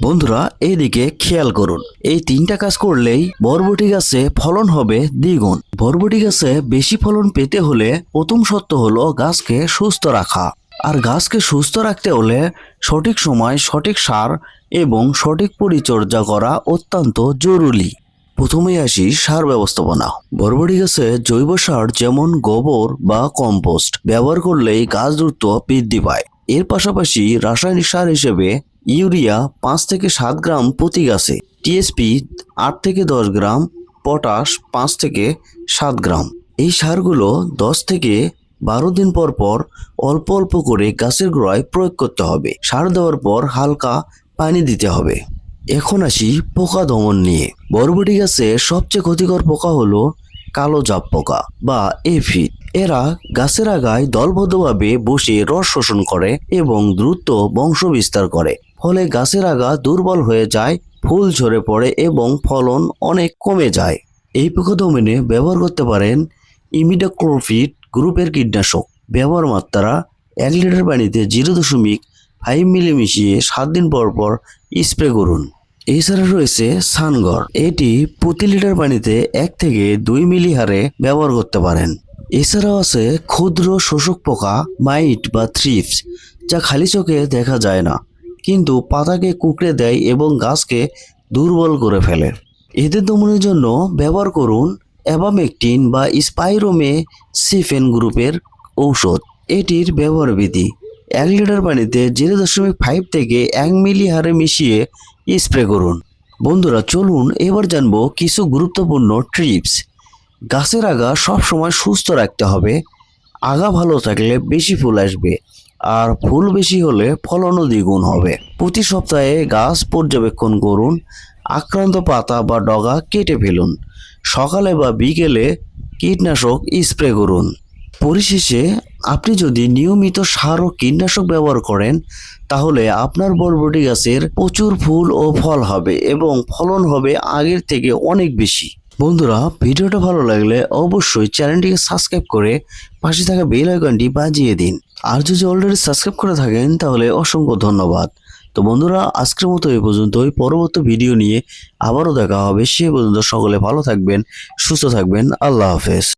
বন্ধুরা এইদিকে খেয়াল করুন, এই তিনটা কাজ করলেই বরবটি গাছে ফলন হবে দ্বিগুণ। বরবটি গাছে বেশি ফলন পেতে হলে প্রথম শর্ত হলো গাছকে সুস্থ রাখা। আর গাছকে সুস্থ রাখতে হলে সঠিক সময় সঠিক সার এবং সঠিক পরিচর্যা করা অত্যন্ত জরুরি। প্রথমেই আসি সার ব্যবস্থাপনা। বরবটি গাছে জৈব সার যেমন গোবর বা কম্পোস্ট ব্যবহার করলেই গাছ দ্রুত বৃদ্ধি পায়। এর পাশাপাশি রাসায়নিক সার হিসেবে ইউরিয়া 5 থেকে 7 গ্রাম প্রতি গাছে, টিএসপি 8 থেকে 10 গ্রাম, পটাশ 5 থেকে 7 গ্রাম। এই সারগুলো 10 থেকে 12 দিন পর পর অল্প অল্প করে গাছের গোড়ায় প্রয়োগ করতে হবে। সার দেওয়ার পর হালকা পানি দিতে হবে। এখন আসি পোকা দমন নিয়ে। বরবটি গাছে সবচেয়ে ক্ষতিকর পোকা হলো কালো জাপ পোকা বা এফিড। এরা গাছের আগায় দলবদ্ধভাবে বসে রস শোষণ করে এবং দ্রুত বংশ বিস্তার করে। ফলে গাছের আগা দুর্বল হয়ে যায়, ফুল ঝরে পড়ে এবং ফলন অনেক কমে যায়। এই পোকা দমনে ব্যবহার করতে পারেন ইমিডাক্লোপিড গ্রুপের কীটনাশক। ব্যবহার মাত্রা 1 লিটার পানিতে 0.5 মিলি মিশিয়ে 7 দিন পর পর স্প্রে করুন। এছাড়া রয়েছে সানগর। এটি প্রতি লিটার পানিতে 1 থেকে 2 মিলি হারে ব্যবহার করতে পারেন। এছাড়াও আছে ক্ষুদ্র শোষক পোকা মাইট বা থ্রিপস, যা খালি চোখে দেখা যায় না কিন্তু পাতাকে কুঁকড়ে দেয় এবং গাছকে দুর্বল করে ফেলে। এদের দমনের জন্য ব্যবহার করুন অ্যাবামেকটিন বা স্পাইরোমেসিফেন গ্রুপের ঔষধ। এটির ব্যবহার বিধি: 1 লিটার পানিতে 0.5 থেকে 1 মিলি হারে মিশিয়ে স্প্রে করুন। বন্ধুরা চলুন এবার জানবো কিছু গুরুত্বপূর্ণ টিপস। গাছের আগা সবসময় সুস্থ রাখতে হবে। আগা ভালো থাকলে বেশি ফুল আসবে, আর ফুল বেশি হলে ফলনও দ্বিগুণ হবে। প্রতি সপ্তাহে গাছ পর্যবেক্ষণ করুন। আক্রান্ত পাতা বা ডগা কেটে ফেলুন। সকালে বা বিকেলে কীটনাশক স্প্রে করুন। পরিশেষে আপনি যদি নিয়মিত সার ও কীটনাশক ব্যবহার করেন তাহলে আপনার বরবটি গাছের প্রচুর ফুল ও ফল হবে এবং ফলন হবে আগের থেকে অনেক বেশি। বন্ধুরা ভিডিওটা ভালো লাগলে অবশ্যই চ্যানেলটিকে সাবস্ক্রাইব করে পাশে থাকা বেল আইকনটি বাজিয়ে দিন। আর যদি অলরেডি সাবস্ক্রাইব করে থাকেন তাহলে অসংখ্য ধন্যবাদ। তো বন্ধুরা আজকের মতো এই পর্যন্তই। পরবর্তী ভিডিও নিয়ে আবারও দেখা হবে। সে পর্যন্ত সকলে ভালো থাকবেন, সুস্থ থাকবেন। আল্লাহ হাফেজ।